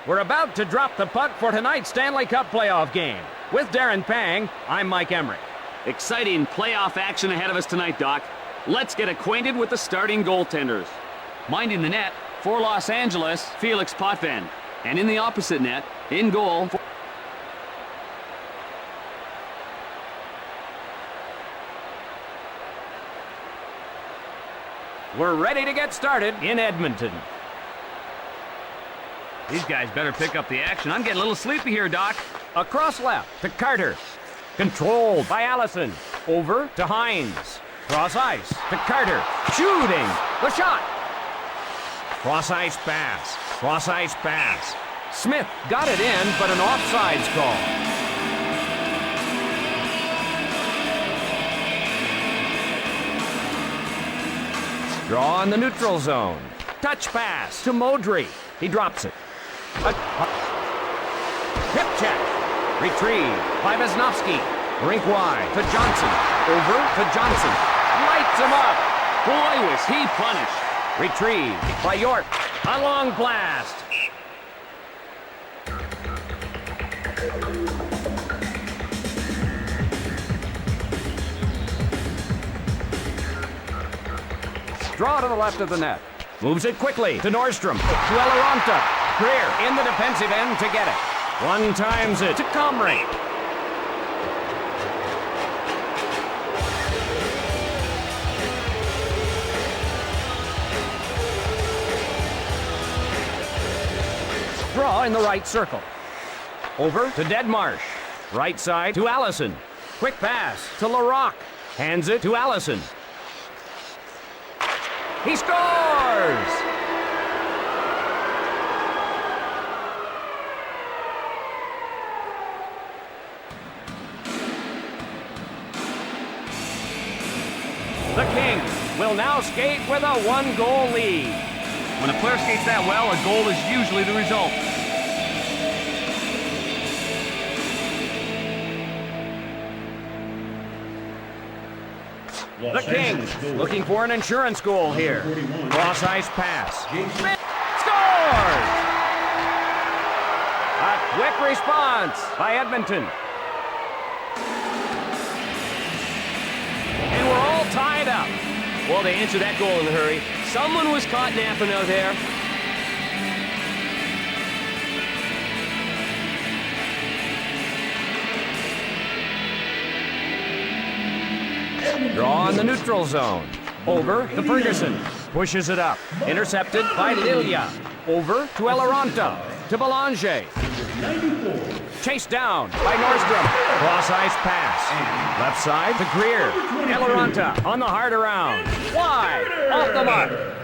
We're about to drop the puck for tonight's Stanley Cup playoff game. With Darren Pang, I'm Mike Emmerich. Exciting playoff action ahead of us tonight, Doc. Let's get acquainted with the starting goaltenders. Minding the net, for Los Angeles, Felix Potvin. And in the opposite net, in goal... We're ready to get started in Edmonton. These guys better pick up the action. I'm getting a little sleepy here, Doc. Across left to Carter. Controlled by Allison. Over to Hines. Cross ice to Carter. Shooting. The shot. Cross ice pass. Cross ice pass. Smith got it in, but an offsides call. Draw in the neutral zone. Touch pass to Modry. He drops it. Hip check. Retrieve by Veznovsky. Rink wide to Johnson. Over to Johnson. Lights him up. Boy, was he punished. Retrieved by York. A long blast. Draw to the left of the net. Moves it quickly to Nordstrom. To Eloranta. Greer in the defensive end to get it. One times it to Comrie. Draw in the right circle. Over to Deadmarsh. Right side to Allison. Quick pass to Larocque. Hands it to Allison. He scores! The Kings will now skate with a one-goal lead. When a player skates that well, a goal is usually the result. The Kings looking for an insurance goal here. Cross ice pass. Smith scores! A quick response by Edmonton. And we're all tied up. Well, they answered that goal in a hurry. Someone was caught napping out there. Draw in the neutral zone. Over to Ferguson. Pushes it up. Intercepted by Lilia. Over to Eloranta. To Belanger. Chased down by Nordstrom. Cross ice pass. Left side to Greer. Eloranta on the hard around. Wide. Off the mark.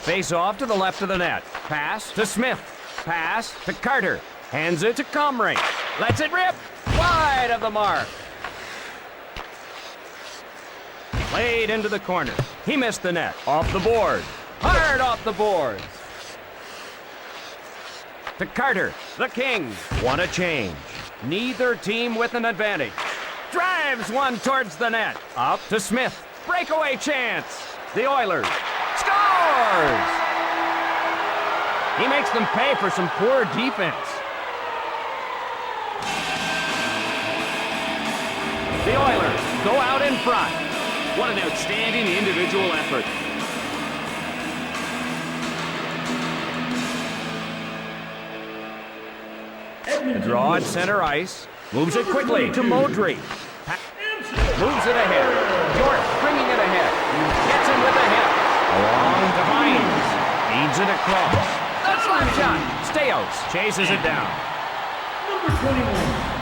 Face off to the left of the net. Pass to Smith. Pass to Carter. Hands it to Comrie. Lets it rip. Wide of the mark. Played into the corner. He missed the net. Off the board. Hard off the boards. To Carter. The Kings want a change. Neither team with an advantage. Drives one towards the net. Up to Smith. Breakaway chance. The Oilers. Scores! He makes them pay for some poor defense. The Oilers go out in front. What an outstanding individual effort. Draw at center ice. Moves it quickly to Modry. Moves it ahead. York bringing it ahead. Gets him with a hit. Along to Hines. Feeds it across. The slap shot. Staios chases it down. Number 21.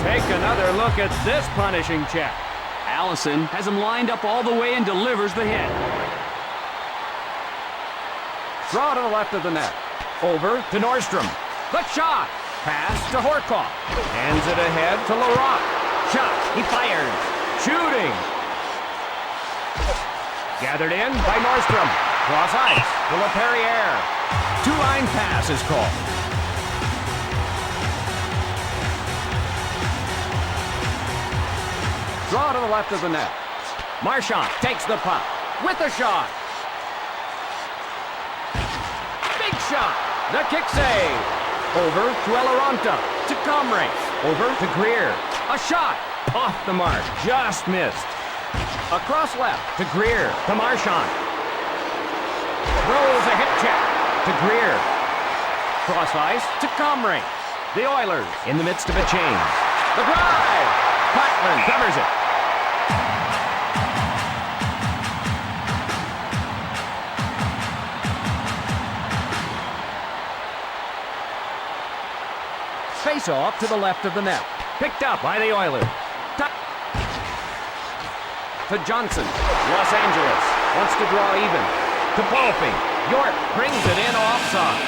Take another look at this punishing check. Allison has him lined up all the way and delivers the hit. Draw to the left of the net. Over to Nordstrom. The shot. Pass to Horkoff. Hands it ahead to Larocque. Shot. He fires. Shooting. Gathered in by Nordstrom. Cross ice to LaPerriere. Two-line pass is called. Draw to the left of the net. Marchand takes the puck with a shot. Big shot. The kick save. Over to Eloranta. To Comrie. Over to Greer. A shot. Off the mark. Just missed. Across left to Greer. To Marchand. Throws a hip check to Greer. Cross ice to Comrie. The Oilers in the midst of a change. The drive. Patman covers it. Face off to the left of the net. Picked up by the Oilers. To Johnson. Los Angeles wants to draw even. To Polfing. York brings it in offside.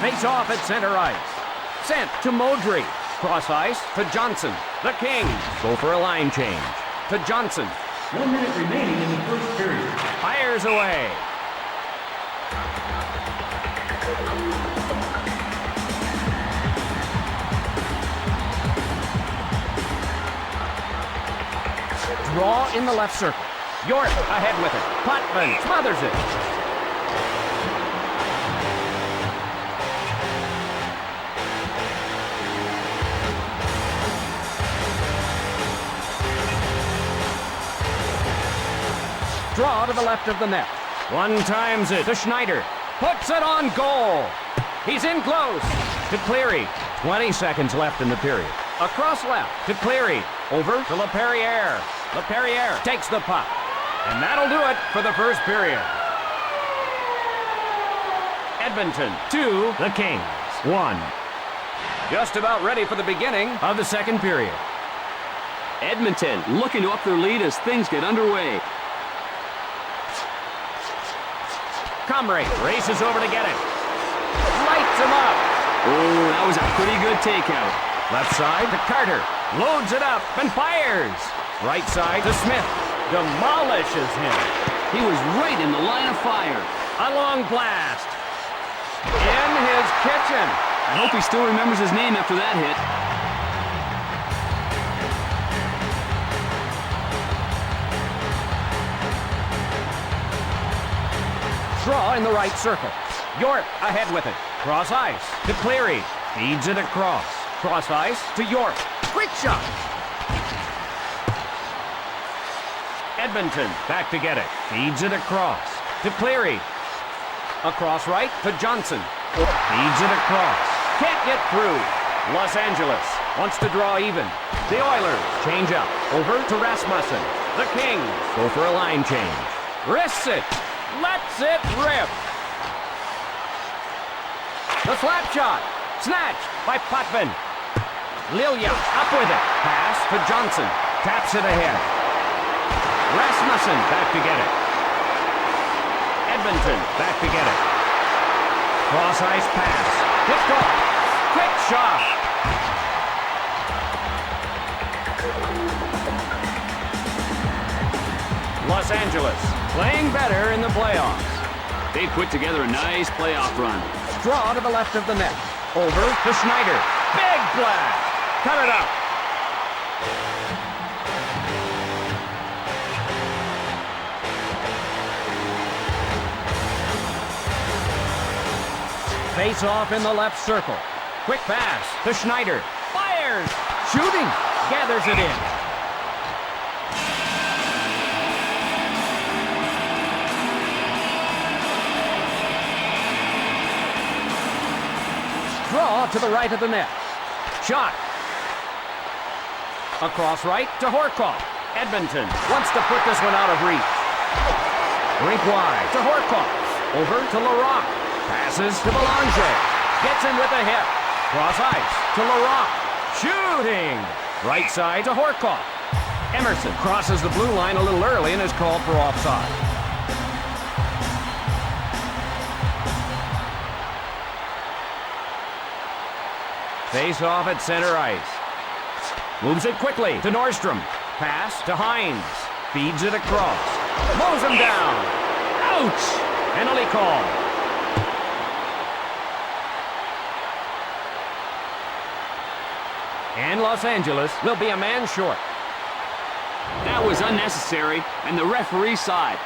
Face off at center ice. Sent to Modry. Cross ice to Johnson. The Kings go for a line change. To Johnson. 1 minute remaining in the first period. Fires away. Draw in the left circle. York ahead with it. Potvin smothers it. Draw to the left of the net. One times it to Schneider. Puts it on goal. He's in close. To Cleary. 20 seconds left in the period. Across left to Cleary. Over to LaPerriere. LaPerriere takes the puck. And that'll do it for the first period. Edmonton 2, the Kings 1. Just about ready for the beginning of the second period. Edmonton looking to up their lead as things get underway. Comrie races over to get it. Lights him up. Oh, that was a pretty good takeout. Left side to Carter. Loads it up and fires. Right side to Smith. Demolishes him. He was right in the line of fire. A long blast. In his kitchen. I hope he still remembers his name after that hit. Draw in the right circle. York ahead with it. Cross ice to Cleary. Feeds it across. Cross ice to York. Quick shot. Edmonton back to get it. Feeds it across to Cleary. Across right to Johnson. Feeds it across. Can't get through. Los Angeles wants to draw even. The Oilers change up. Over to Rasmussen. The Kings go for a line change. Risks it. Lets it rip. The slap shot. Snatched by Potvin. Lilia up with it. Pass to Johnson. Taps it ahead. Rasmussen back to get it. Edmonton back to get it. Cross ice pass. Picked off. Quick shot. Los Angeles playing better in the playoffs. They put together a nice playoff run. Draw to the left of the net. Over to Schneider. Big blast. Cut it up. Face off in the left circle. Quick pass to Schneider. Fires. Shooting. Gathers it in. Draw to the right of the net. Shot. Across right to Horkoff. Edmonton wants to put this one out of reach. Rink wide to Horkoff. Over to Laurent. Passes to Belanger. Gets in with a hit. Cross ice to Laurent. Shooting. Right side to Horkoff. Emerson crosses the blue line a little early and is called for offside. Face off at center ice. Moves it quickly to Nordstrom. Pass to Hines. Feeds it across. Mows him down. Ouch! Penalty call. And Los Angeles will be a man short. That was unnecessary, and the referee saw it.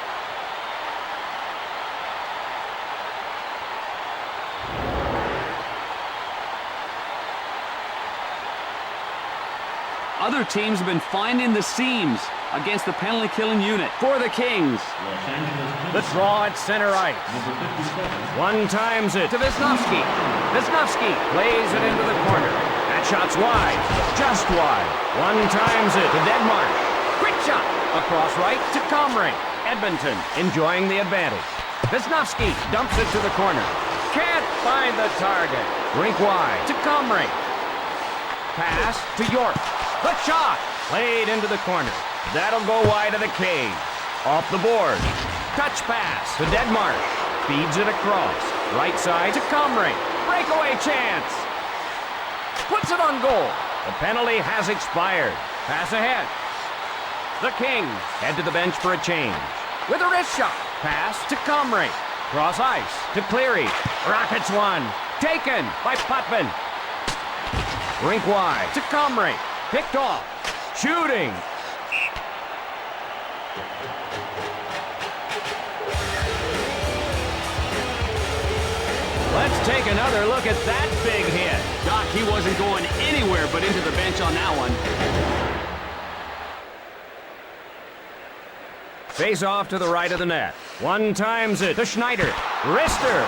Other teams have been finding the seams against the penalty-killing unit for the Kings. The draw at center ice. One times it to Wisniewski. Wisniewski plays it into the corner. That shot's wide, just wide. One times it to Denmark. Quick shot across right to Comrie. Edmonton enjoying the advantage. Wisniewski dumps it to the corner. Can't find the target. Rink wide to Comrie. Pass to York. The shot played into the corner. That'll go wide of the cage. Off the board. Touch pass to Denmark. Feeds it across. Right side to Comrie. Breakaway chance. Puts it on goal. The penalty has expired. Pass ahead. The Kings head to the bench for a change. With a wrist shot. Pass to Comrie. Cross ice to Cleary. Rockets one. Taken by Putman. Rink wide to Comrie. Picked off. Shooting. Let's take another look at that big hit. Doc, he wasn't going anywhere but into the bench on that one. Face off to the right of the net. One times it to Schneider. Wrister.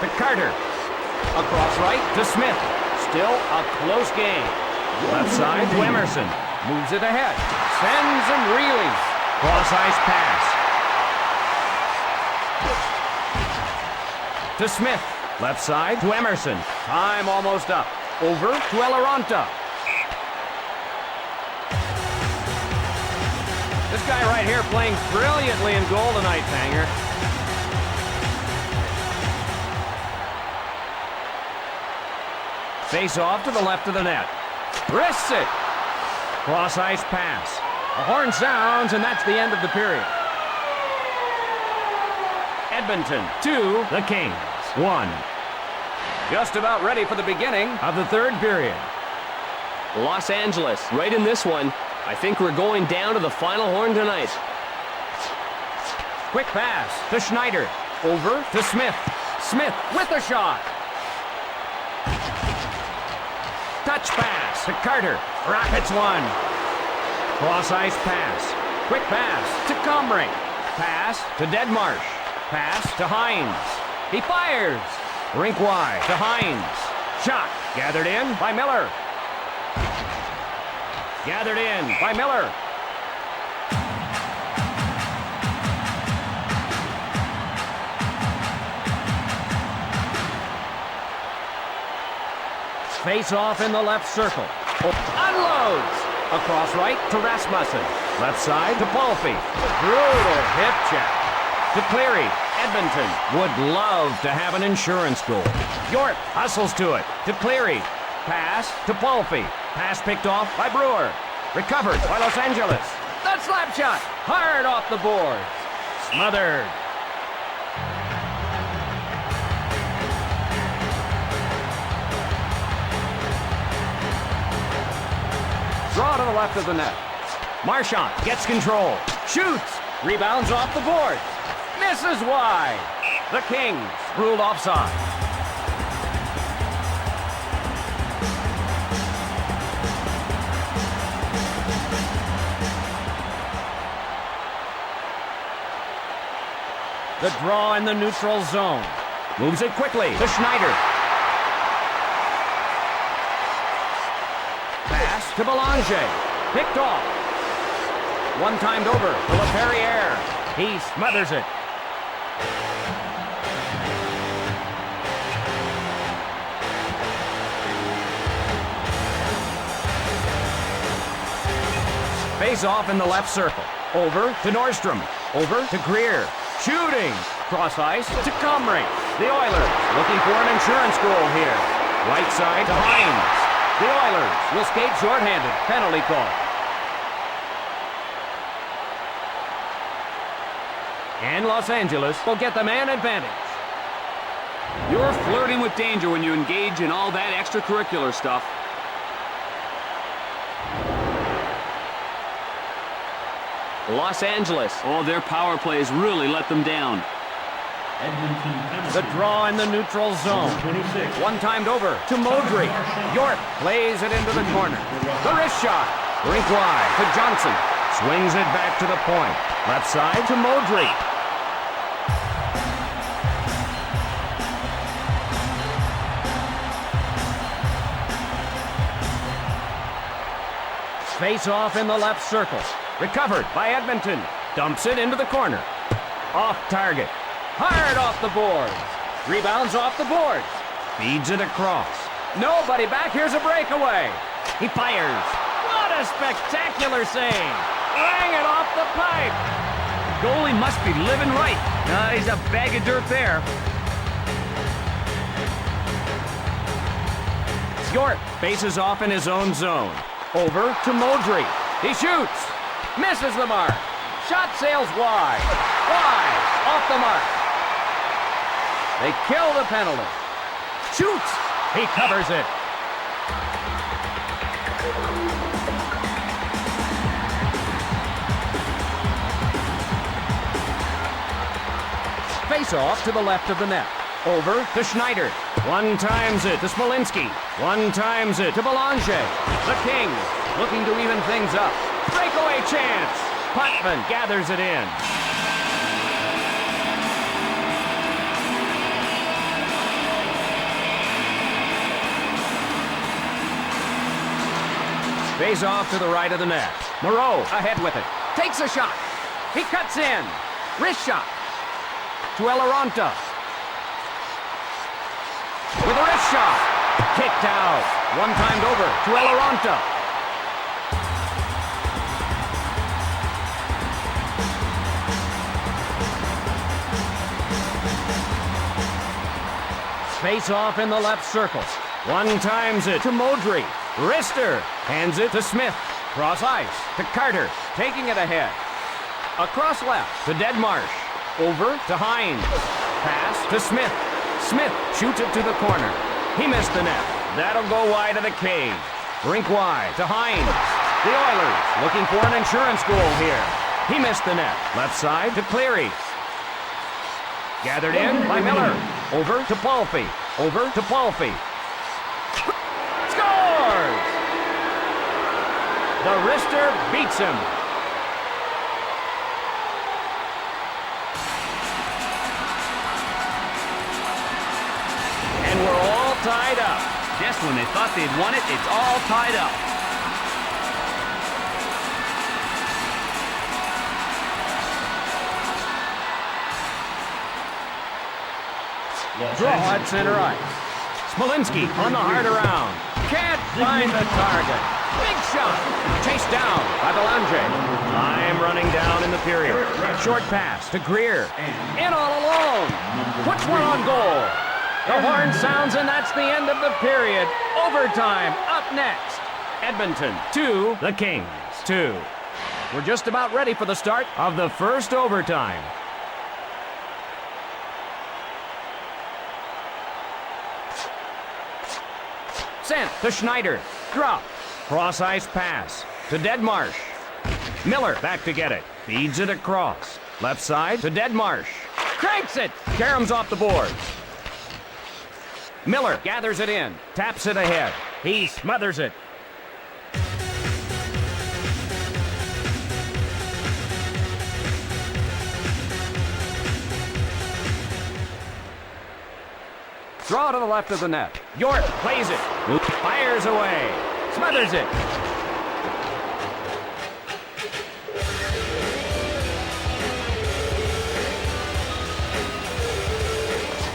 To Carter. Across right to Smith. Still a close game. Left side to Emerson. Moves it ahead. Sends him reeling. Cross ice pass. To Smith. Left side to Emerson. Time almost up. Over to Eloranta. This guy right here playing brilliantly in goal tonight, Fanger. Face off to the left of the net. Wrists it. Cross ice pass. A horn sounds, and that's the end of the period. Edmonton 2, the Kings 1. Just about ready for the beginning of the third period. Los Angeles, right in this one. I think we're going down to the final horn tonight. Quick pass to Schneider. Over to Smith. Smith with the shot. Touch pass to Carter. Rockets one. Cross ice pass. Quick pass to Comrie. Pass to Denmark. Pass to Hines. He fires. Rink wide to Hines. Shot gathered in by Miller. Gathered in by Miller. Face off in the left circle. Unloads. Across right to Rasmussen. Left side to Palffy. Brutal hip check. To Cleary. Edmonton would love to have an insurance goal. York hustles to it. To Cleary. Pass to Palffy. Pass picked off by Brewer. Recovered by Los Angeles. The slap shot. Hard off the board. Smothered. Draw to the left of the net. Marchand gets control. Shoots. Rebounds off the board. Misses wide. The Kings ruled offside. The draw in the neutral zone. Moves it quickly to Schneider. Pass to Belanger. Picked off. One timed over to LaPerriere. He smothers it. Face off in the left circle. Over to Nordstrom. Over to Greer. Shooting. Cross ice to Comrie. The Oilers looking for an insurance goal here. Right side to Hines. The Oilers will skate shorthanded. Penalty call. And Los Angeles will get the man advantage. You're flirting with danger when you engage in all that extracurricular stuff. Los Angeles. Oh, their power plays really let them down. Edmonton penalty. The draw in the neutral zone. 26. One-timed over to Modry. York plays it into the corner. The wrist shot. Rink wide to Johnson. Swings it back to the point. Left side to Modry. Face off in the left circle. Recovered by Edmonton. Dumps it into the corner. Off target. Hard off the boards. Rebounds off the boards. Feeds it across. Nobody back. Here's a breakaway. He fires. What a spectacular save. Rang it off the pipe. Goalie must be living right. He's a bag of dirt there. York faces off in his own zone. Over to Modry. He shoots. Misses the mark. Shot sails wide. Wide. Off the mark. They kill the penalty. Shoots. He covers it. Face off to the left of the net. Over to Schneider. One times it to Smolinski. One times it to Belanger. The Kings looking to even things up. Breakaway chance. Potvin gathers it in. Face off to the right of the net. Moreau ahead with it. Takes a shot. He cuts in. Wrist shot. To Elaronta. With a wrist shot. Kicked out. One-timed over to Elaronta. Face off in the left circle. One times it to Modry. Wrister hands it to Smith. Cross ice to Carter. Taking it ahead. Across left to Deadmarsh. Over to Hines. Pass to Smith. Smith shoots it to the corner. He missed the net. That'll go wide of the cage. Rink wide to Hines. The Oilers looking for an insurance goal here. He missed the net. Left side to Cleary. Gathered in by Miller. Over to Palffy. Over to Palffy. Scores! The wrister beats him. And we're all tied up. Just when they thought they'd won it, it's all tied up. Draw at center ice. Smolinski on the hard around. Can't find the target. Big shot. Chased down by Belanger. Time running down in the period. Short pass to Greer. In all alone. Puts one on goal. The horn sounds, and that's the end of the period. Overtime up next. Edmonton 2, the Kings 2. We're just about ready for the start of the first overtime. Sent to Schneider. Drop. Cross ice pass to Deadmarsh. Miller back to get it. Feeds it across. Left side to Deadmarsh. Cranks it. Karem's off the boards. Miller gathers it in. Taps it ahead. He smothers it. Draw to the left of the net. York plays it. Fires away. Smothers it.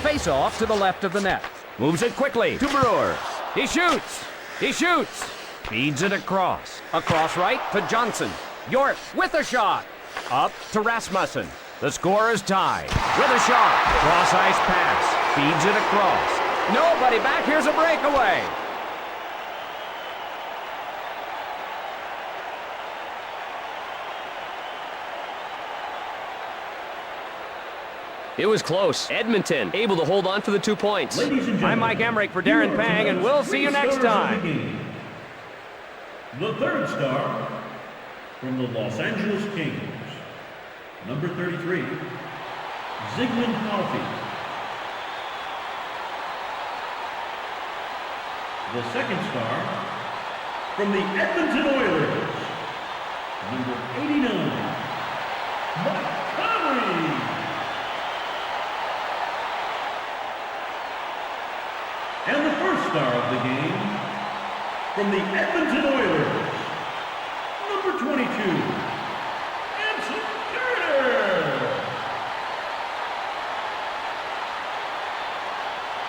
Face off to the left of the net. Moves it quickly to Brewer. He shoots. He shoots. Feeds it across. Across right to Johnson. York with a shot. Up to Rasmussen. The score is tied. With a shot. Cross ice pass. Feeds it across. Nobody back. Here's a breakaway. It was close. Edmonton able to hold on to the 2 points. I'm Mike Emmerich for Darren Pang, and we'll see you next time. The third star from the Los Angeles Kings. Number 33, Zygmunt Palffy. The second star from the Edmonton Oilers, number 89, Montgomery. And the first star of the game from the Edmonton Oilers, number 22,